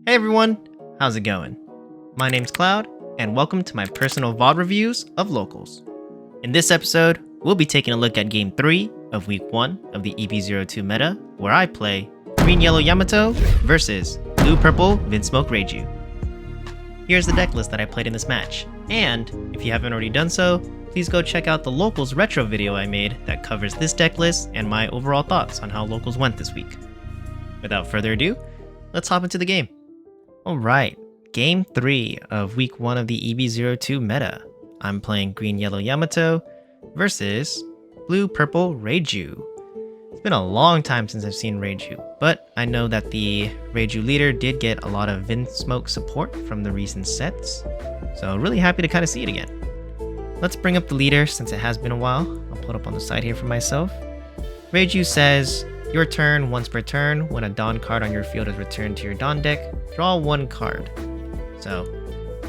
Hey everyone, how's it going? My name's Cloud, and welcome to my personal VOD reviews of Locals. In this episode, we'll be taking a look at Game 3 of Week 1 of the EB02 Meta, where I play Green Yellow Yamato versus Blue Purple Vinsmoke Reiju. Here's the deck list that I played in this match, and if you haven't already done so, please go check out the Locals retro video I made that covers this deck list and my overall thoughts on how Locals went this week. Without further ado, let's hop into the game. Alright, Game 3 of Week 1 of the EB02 Meta. I'm playing Green Yellow Yamato versus Blue Purple Reiju. It's been a long time since I've seen Reiju, but I know that the Reiju leader did get a lot of Vinsmoke support from the recent sets, so really happy to kind of see it again. Let's bring up the leader since it has been a while. I'll pull it up on the side here for myself. Reiju says, your turn, once per turn, when a Dawn card on your field is returned to your Dawn deck, draw one card. So,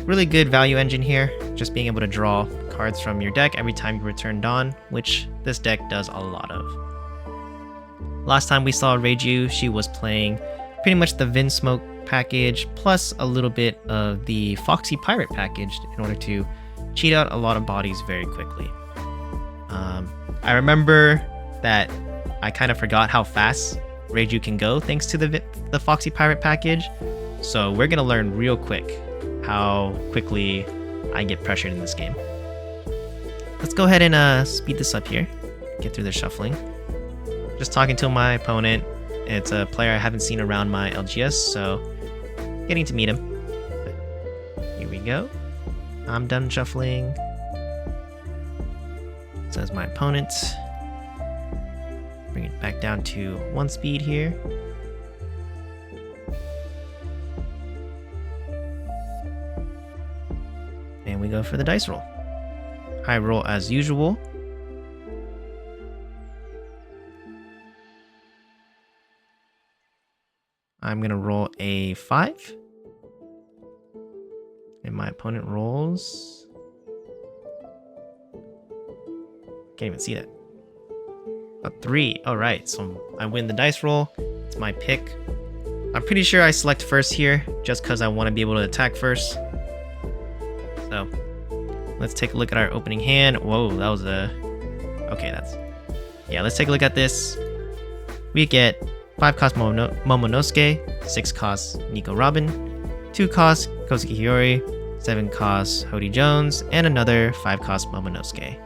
really good value engine here, just being able to draw cards from your deck every time you return Dawn, which this deck does a lot of. Last time we saw Reiju, she was playing pretty much the Vinsmoke package, plus a little bit of the Foxy Pirate package in order to cheat out a lot of bodies very quickly. I remember that I kind of forgot how fast Reiju can go thanks to the Foxy Pirate package, so we're gonna learn real quick how quickly I get pressured in this game. Let's go ahead and speed this up here, get through the shuffling. Just talking to my opponent. It's a player I haven't seen around my LGS, so getting to meet him. Here we go. I'm done shuffling. Says my opponent. Bring it back down to 1 speed here. And we go for the dice roll. High roll as usual. I'm gonna roll a 5. And my opponent rolls... Can't even see that. A 3. Alright, so I win the dice roll. It's my pick. I'm pretty sure I select first here, just because I want to be able to attack first. So, let's take a look at our opening hand. Whoa, that was a... Okay, that's... Yeah, let's take a look at this. We get 5 cost Momonosuke, 6 cost Nico Robin, 2 cost Kozuki Hiyori, 7 cost Hody Jones, and another 5 cost Momonosuke.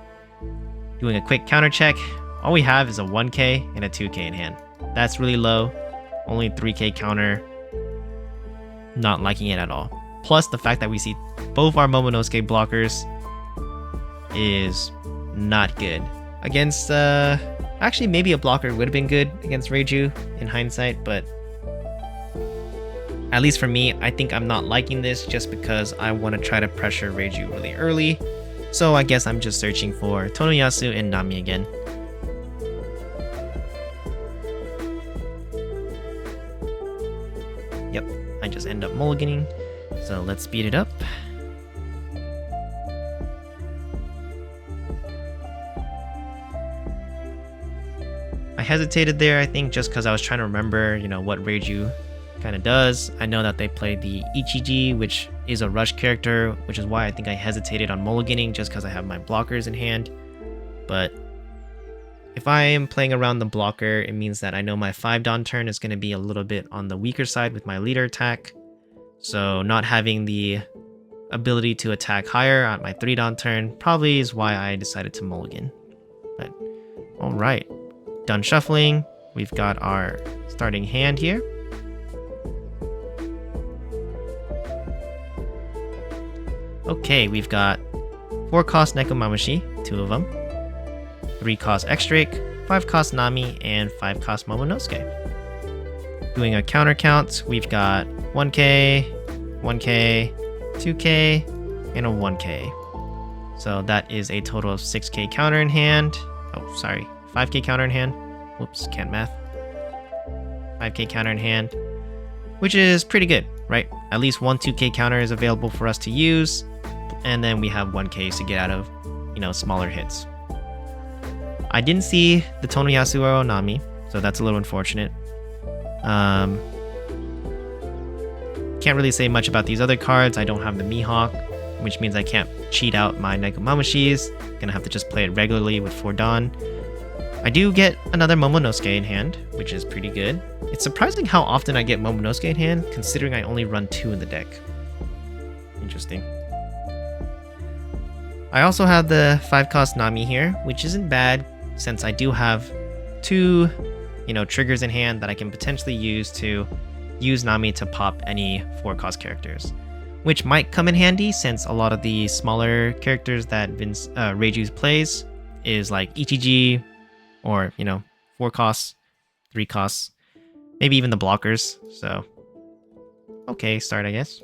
Doing a quick counter check. All we have is a 1k and a 2k in hand. That's really low. Only 3k counter. Not liking it at all. Plus the fact that we see both our Momonosuke blockers is not good. Against, actually maybe a blocker would have been good against Reiju in hindsight, but at least for me, I think I'm not liking this just because I want to try to pressure Reiju really early. So I guess I'm just searching for Tonoyasu and Nami again. Yep, I just end up mulliganing, so let's speed it up. I hesitated there, I think, just because I was trying to remember, what Reiju kind of does. I know that they play the Eiichiro, which is a rush character, which is why I think I hesitated on mulliganing, just because I have my blockers in hand. But if I am playing around the blocker, it means that I know my 5 Dawn turn is going to be a little bit on the weaker side with my leader attack. So not having the ability to attack higher on my 3 Dawn turn probably is why I decided to mulligan. But alright, done shuffling. We've got our starting hand here. Okay, we've got 4 cost Nekomamushi, 2 of them. 3 cost X-Drake, 5 cost Nami, and 5 cost Momonosuke. Doing a counter count, we've got 1k, 1k, 2k, and a 1k. So that is a total of 6k counter in hand. Oh, sorry, 5k counter in hand. Whoops, can't math. 5k counter in hand, which is pretty good, right? At least 1 2k counter is available for us to use, and then we have 1k to get out of, smaller hits. I didn't see the Tonoyasu or Nami, so that's a little unfortunate. Can't really say much about these other cards. I don't have the Mihawk, which means I can't cheat out my Nekomamushi's. Gonna have to just play it regularly with 4 Dawn. I do get another Momonosuke in hand, which is pretty good. It's surprising how often I get Momonosuke in hand, considering I only run 2 in the deck. Interesting. I also have the 5-cost Nami here, which isn't bad, since I do have 2, triggers in hand that I can potentially use to use Nami to pop any 4-cost characters. Which might come in handy, since a lot of the smaller characters that Reiju plays is like Ichiji, or 4 costs, 3 costs, maybe even the blockers. So okay, start I guess.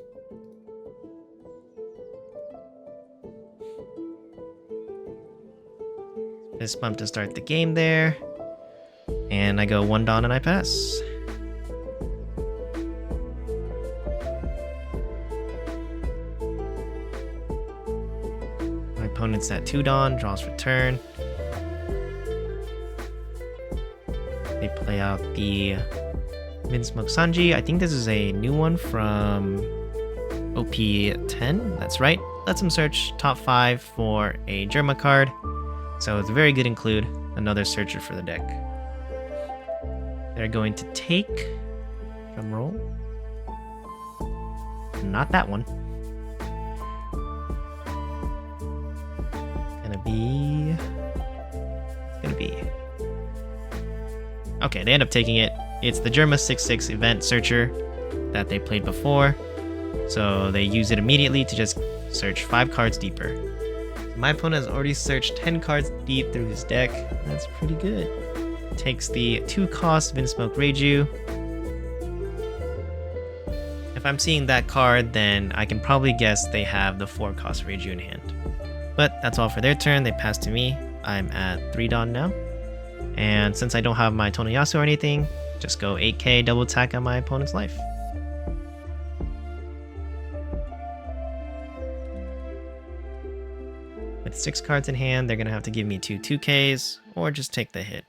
Fist bump to start the game there, and I go 1 Dawn and I pass. My opponent's at 2 Dawn, draws for turn. They play out the Vinsmoke Sanji. I think this is a new one from OP10. That's right. Lets him search top 5 for a Germa card. So it's a very good include. Another searcher for the deck. They're going to take... Drum roll. Not that one. It's gonna be... Okay, they end up taking it. It's the Germa 6/6 event searcher that they played before. So they use it immediately to just search 5 cards deeper. My opponent has already searched 10 cards deep through his deck. That's pretty good. Takes the 2-cost Vinsmoke Reiju. If I'm seeing that card, then I can probably guess they have the 4-cost Reiju in hand. But that's all for their turn. They pass to me. I'm at 3 Dawn now. And since I don't have my Tonoyasu or anything, just go 8k double attack on my opponent's life. With 6 cards in hand, they're going to have to give me 2 2ks, or just take the hit.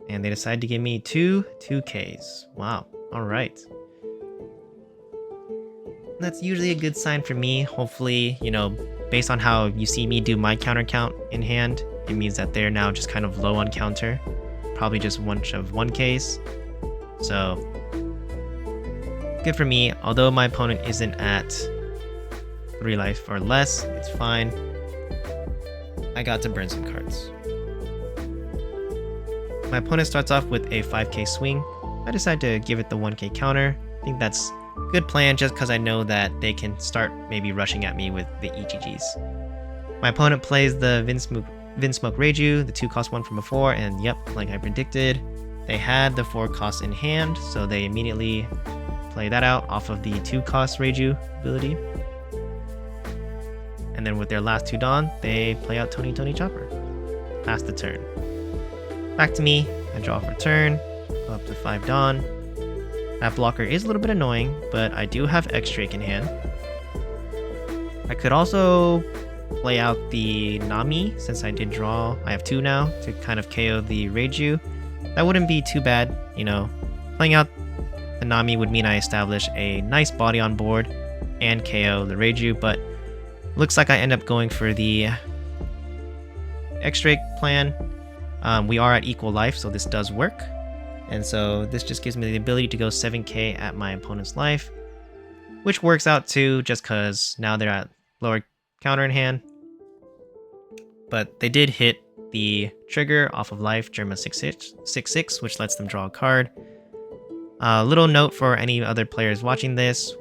And they decide to give me 2 2ks. Wow, alright. That's usually a good sign for me. Hopefully, based on how you see me do my counter count in hand, it means that they're now just kind of low on counter. Probably just a bunch of 1ks. So, good for me. Although my opponent isn't at 3 life or less, it's fine. I got to burn some cards. My opponent starts off with a 5k swing. I decide to give it the 1k counter. I think that's a good plan just because I know that they can start maybe rushing at me with the Ichijis. My opponent plays the Vinsmoke Reiju, the 2-cost one from before, and yep, like I predicted, they had the 4 costs in hand, so they immediately play that out off of the 2-cost Reiju ability. And then with their last 2 Dawn, they play out Tony Chopper. Pass the turn. Back to me, I draw for turn, go up to 5 Dawn. That blocker is a little bit annoying, but I do have X-Drake in hand. I could also play out the Nami, since I did draw. I have 2 now, to kind of KO the Reiju. That wouldn't be too bad, Playing out the Nami would mean I establish a nice body on board and KO the Reiju, but looks like I end up going for the X-Drake plan. We are at equal life, so this does work. And so this just gives me the ability to go 7k at my opponent's life, which works out too, just because now they're at lower counter in hand. But they did hit the trigger off of life, Germa 6/6, which lets them draw a card. Little note for any other players watching this,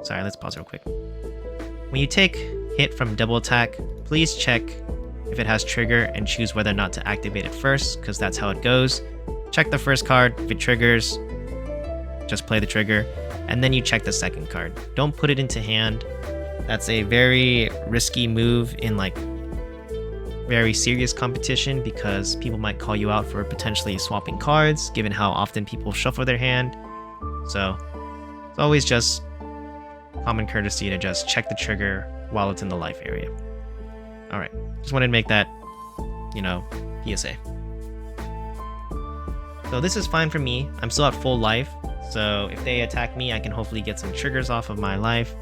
sorry, let's pause real quick. When you take hit from double attack, please check if it has trigger and choose whether or not to activate it first, because that's how it goes. Check the first card. If it triggers, just play the trigger, and then you check the second card. Don't put it into hand. That's a very risky move in very serious competition, because people might call you out for potentially swapping cards, given how often people shuffle their hand. So it's always just common courtesy to just check the trigger while it's in the life area. Alright, just wanted to make that, PSA. So this is fine for me. I'm still at full life. So if they attack me, I can hopefully get some triggers off of my life.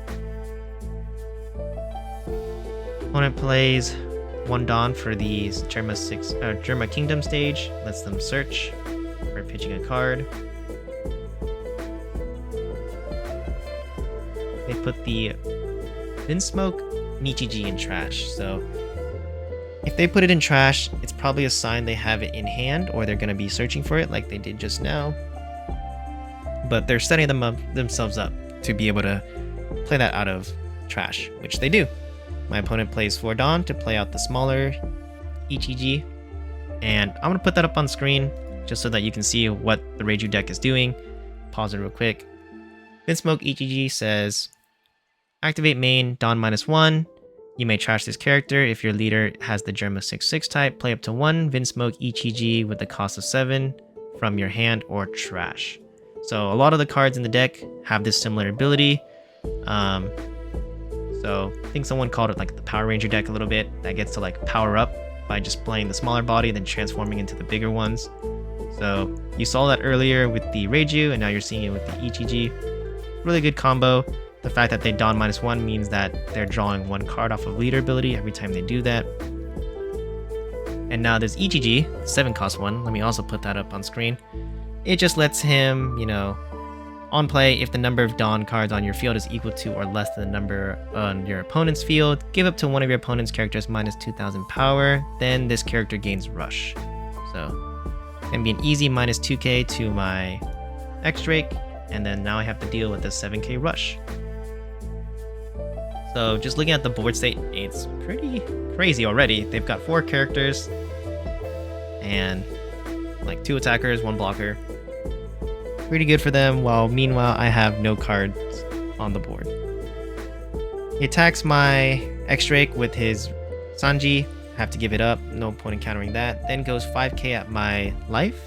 Opponent plays 1 Dawn for the Germa Kingdom stage. Lets them search for pitching a card. They put the Vinsmoke Nichiji in trash. So if they put it in trash, it's probably a sign they have it in hand, or they're going to be searching for it like they did just now. But they're setting themselves up to be able to play that out of trash, which they do. My opponent plays 4 Dawn to play out the smaller Ichiji, and I'm going to put that up on screen just so that you can see what the Reiju deck is doing. Pause it real quick. Vinsmoke Ichiji says, activate main, Dawn -1. You may trash this character. If your leader has the Germa 6/6 type, play up to 1 Vinsmoke Ichiji with the cost of 7 from your hand or trash. So a lot of the cards in the deck have this similar ability. So I think someone called it like the Power Ranger deck a little bit. That gets to like power up by just playing the smaller body, then transforming into the bigger ones. So you saw that earlier with the Reiju, and now you're seeing it with the Ichiji. Really good combo. The fact that they Dawn -1 means that they're drawing 1 card off of leader ability every time they do that. And now this Ichiji, 7 cost 1, let me also put that up on screen. It just lets him, you know, on play, if the number of Dawn cards on your field is equal to or less than the number on your opponent's field, give up to one of your opponent's characters -2000 power, then this character gains Rush. So, gonna be an easy -2k to my X-Drake, and then now I have to deal with the 7k Rush. So just looking at the board state, it's pretty crazy already. They've got 4 characters and like 2 attackers, 1 blocker. Pretty good for them, while meanwhile I have no cards on the board. He attacks my X-Drake with his Sanji. Have to give it up, no point in countering that. Then goes 5k at my life.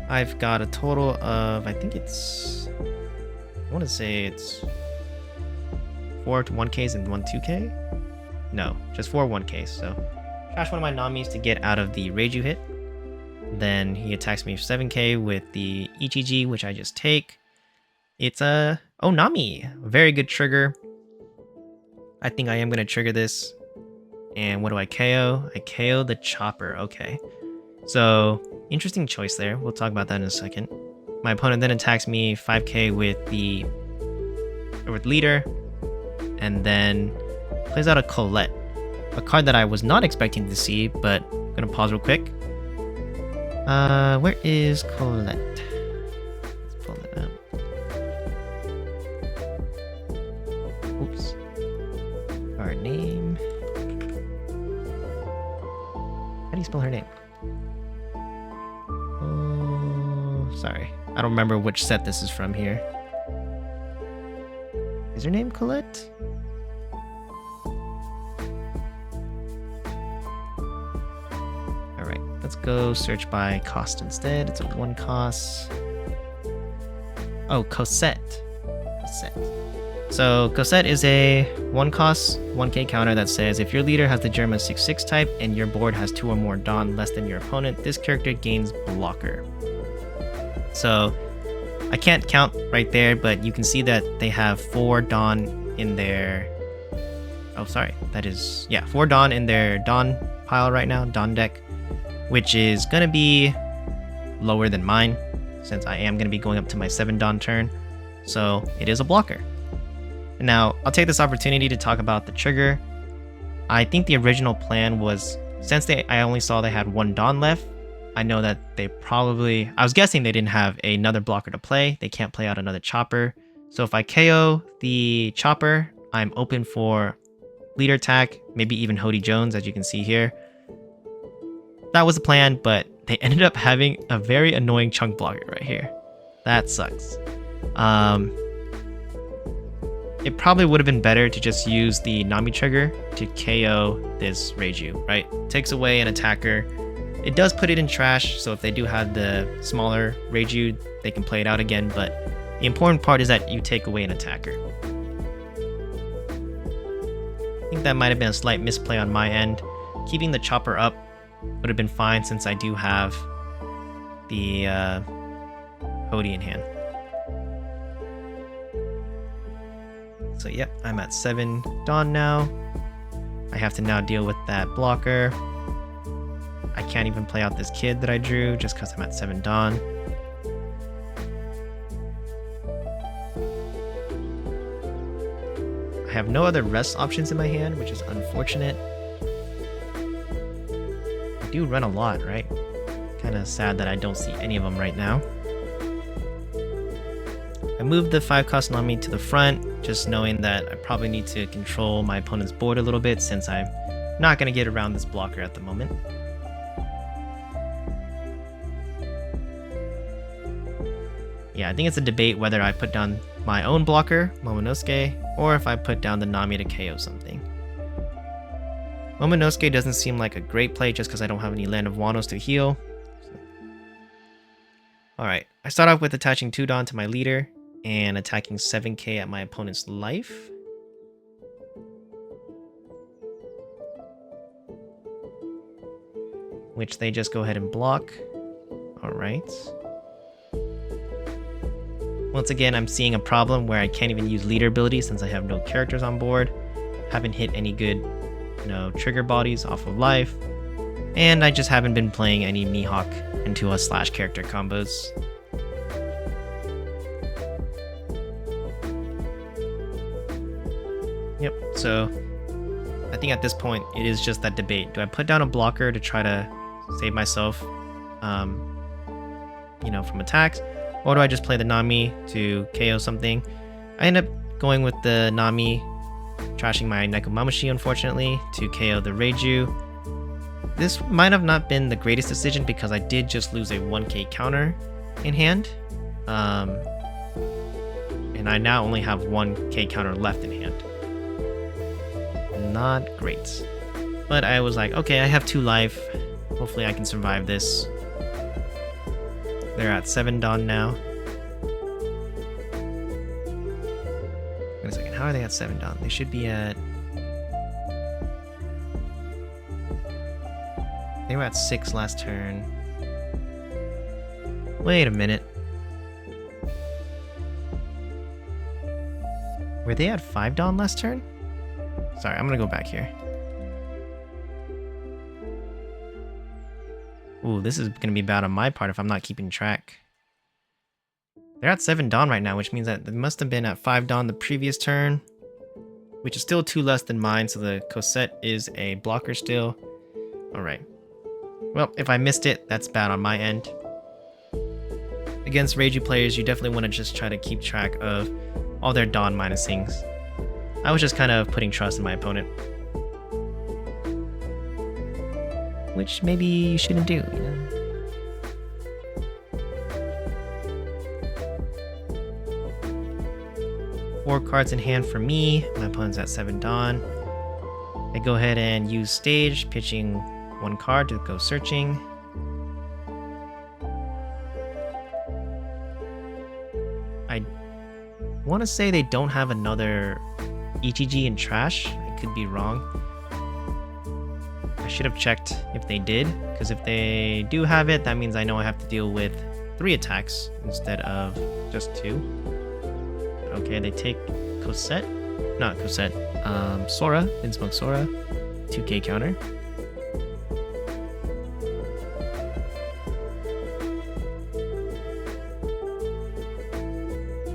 I've got a total of, I think it's, I want to say it's 4 1ks and 1 2k? No, just 4 1ks. So trash one of my Namis to get out of the Reiju hit. Then he attacks me 7k with the Ichiji, which I just take. It's a Nami, very good trigger. I think I am going to trigger this. And what do I KO? I KO the Chopper, okay. So, interesting choice there. We'll talk about that in a second. My opponent then attacks me 5k with leader, and then plays out a Colette, a card that I was not expecting to see, but I'm gonna pause real quick. Where is Colette? Let's pull it up. Oops. Card name. How do you spell her name? Sorry, I don't remember which set this is from here. Is her name Colette? Alright, let's go search by cost instead. It's a 1 cost. Oh, Cosette. So Cosette is a 1 cost, 1k counter that says if your leader has the Germa 6/6 type and your board has 2 or more Dawn less than your opponent, this character gains blocker. So I can't count right there, but you can see that they have 4 Dawn in their... Oh, sorry. That is... Yeah, 4 Dawn in their Dawn pile right now, Dawn deck, which is going to be lower than mine, since I am going to be going up to my 7 Dawn turn. So it is a blocker. Now, I'll take this opportunity to talk about the trigger. I think the original plan was, since I only saw they had 1 Dawn left, I know that they probably... I was guessing they didn't have another blocker to play. They can't play out another Chopper. So if I KO the Chopper, I'm open for leader attack, maybe even Hody Jones, as you can see here. That was the plan, but they ended up having a very annoying chunk blocker right here. That sucks. It probably would have been better to just use the Nami trigger to KO this Reiju, right? Takes away an attacker. It does put it in trash, so if they do have the smaller Reiju, they can play it out again, but the important part is that you take away an attacker. I think that might have been a slight misplay on my end. Keeping the Chopper up would have been fine since I do have the Hody in hand. So yep, I'm at 7 Dawn now. I have to now deal with that blocker. I can't even play out this kid that I drew just because I'm at 7 Dawn. I have no other rest options in my hand, which is unfortunate. I do run a lot, right? Kind of sad that I don't see any of them right now. I moved the 5-cost Nami to the front, just knowing that I probably need to control my opponent's board a little bit since I'm not going to get around this blocker at the moment. Yeah, I think it's a debate whether I put down my own blocker, Momonosuke, or if I put down the Nami to KO something. Momonosuke doesn't seem like a great play just because I don't have any Land of Wano's to heal. Alright, I start off with attaching 2 Dawn to my leader and attacking 7k at my opponent's life. Which they just go ahead and block. Alright. Once again, I'm seeing a problem where I can't even use leader ability since I have no characters on board. Haven't hit any good, trigger bodies off of life. And I just haven't been playing any Mihawk into a slash character combos. Yep, so I think at this point it is just that debate. Do I put down a blocker to try to save myself, from attacks? Or do I just play the Nami to KO something? I end up going with the Nami, trashing my Nekomamushi, unfortunately, to KO the Reiju. This might have not been the greatest decision because I did just lose a 1k counter in hand. And I now only have 1k counter left in hand. Not great. But I was like, okay, I have 2 life. Hopefully I can survive this. They're at 7 Dawn now. Wait a second, how are they at 7 Dawn? They should be at... They were at 6 last turn. Wait a minute. Were they at 5 Dawn last turn? Sorry, I'm gonna go back here. Ooh, this is gonna be bad on my part if I'm not keeping track. They're at 7 Dawn right now, which means that they must have been at 5 Dawn the previous turn, which is still 2 less than mine, so the Cosette is a blocker still. Alright. Well, if I missed it, that's bad on my end. Against Reiju players, you definitely want to just try to keep track of all their Dawn minusings. I was just kind of putting trust in my opponent. Which maybe you shouldn't do, Four cards in hand for me. My opponent's at 7 Dawn. I go ahead and use stage, pitching 1 card to go searching. I want to say they don't have another ETG in trash. I could be wrong. I should have checked if they did, because if they do have it, that means I know I have to deal with 3 attacks instead of just 2. Okay, they take Cosette. Not Cosette. Sora. Innsmoke Sora. 2k counter.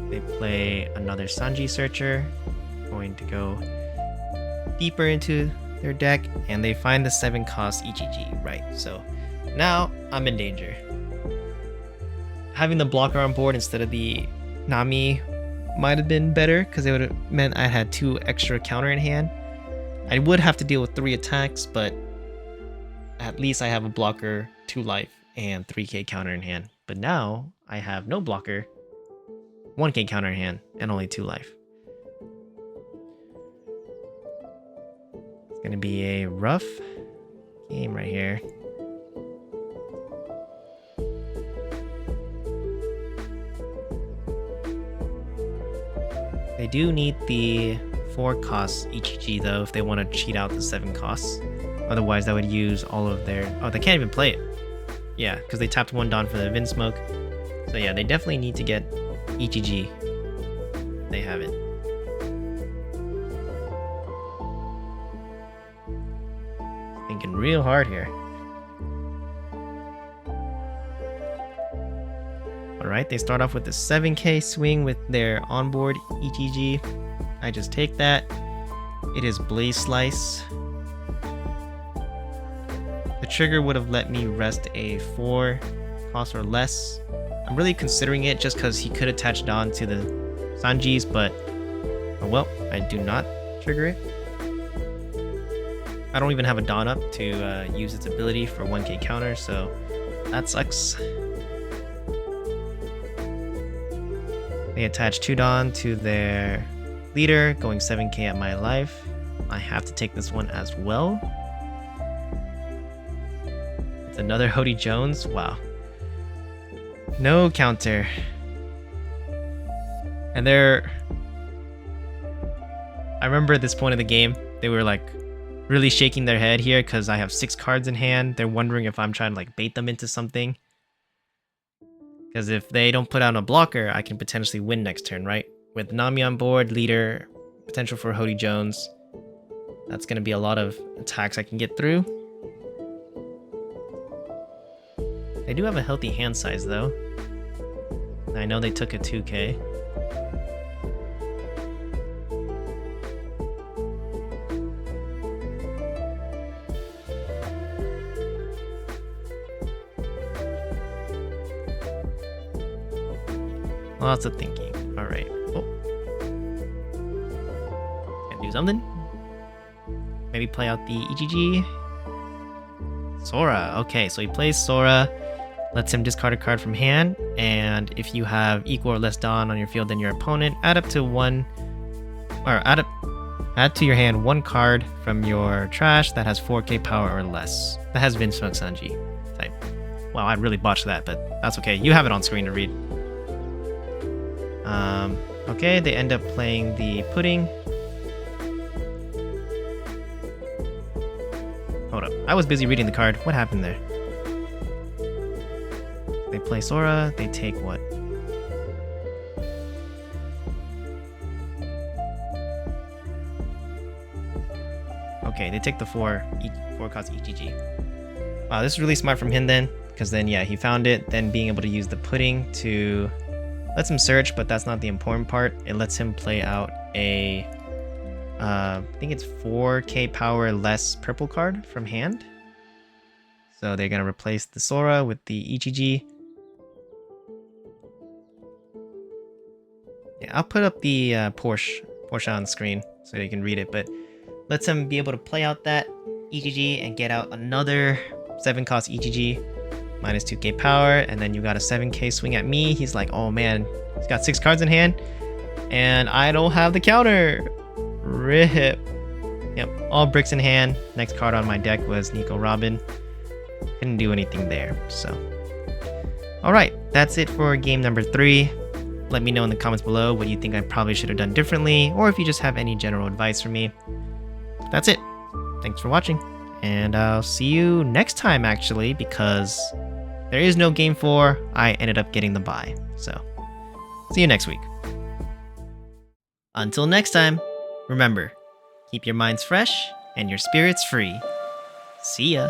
They play another Sanji Searcher. Going to go deeper into their deck, and they find the 7-cost EGG, right? So now I'm in danger. Having the blocker on board instead of the Nami might have been better because it would have meant I had 2 extra counter in hand. I would have to deal with 3 attacks, but at least I have a blocker, 2 life, and 3k counter in hand. But now I have no blocker, 1k counter in hand, and only 2 life. It's gonna be a rough game right here. They do need the 4 costs EGG though if they want to cheat out the 7 costs, Otherwise, that would use all of their... Oh, they can't even play it. Yeah, because they tapped 1 Dawn for the Wind Smoke. So yeah, they definitely need to get EGG. They have it. Thinking real hard here. Alright, they start off with the 7k swing with their onboard EGG. I just take that. It is Blaze Slice. The trigger would have let me rest a 4 cost or less. I'm really considering it just because he could attach Dawn to the Sanjis, but oh well, I do not trigger it. I don't even have a Dawn up to use its ability for 1k counter, so that sucks. They attach 2 Dawn to their leader, going 7k at my life. I have to take this one as well. It's another Hody Jones. Wow. No counter. And they're... I remember at this point of the game, they were like really shaking their head here because I have 6 cards in hand. They're wondering if I'm trying to like bait them into something. Because if they don't put out a blocker, I can potentially win next turn, right? With Nami on board, leader, potential for Hody Jones. That's going to be a lot of attacks I can get through. They do have a healthy hand size though. I know they took a 2k. Lots of thinking. Alright. Oh. Can do something. Maybe play out the EGG. Sora. Okay, so he plays Sora. Lets him discard a card from hand. And if you have equal or less Dawn on your field than your opponent, add up to 1... Or add to your hand 1 card from your trash that has 4k power or less. That has Wind Smoke Sanji type. Wow, I really botched that, but that's okay. You have it on screen to read. Okay, they end up playing the Pudding. Hold up, I was busy reading the card. What happened there? They play Sora, they take what? Okay, they take the 4 cost EGG. Wow, this is really smart from him then, because then yeah, he found it, then being able to use the Pudding to... lets him search, but that's not the important part. It lets him play out a, I think it's 4k power less purple card from hand. So they're going to replace the Sora with the EGG. Yeah, I'll put up the Porsche on the screen so you can read it, but lets him be able to play out that EGG and get out another 7 cost EGG. Minus 2k power, and then you got a 7k swing at me. He's like, oh man, he's got 6 cards in hand, and I don't have the counter. Rip. Yep, all bricks in hand. Next card on my deck was Nico Robin. Couldn't do anything there, so. Alright, that's it for game number 3. Let me know in the comments below what you think I probably should have done differently, or if you just have any general advice for me. That's it. Thanks for watching, and I'll see you next time actually, because there is no game 4. I ended up getting the bye. So, see you next week. Until next time, remember, keep your minds fresh and your spirits free. See ya.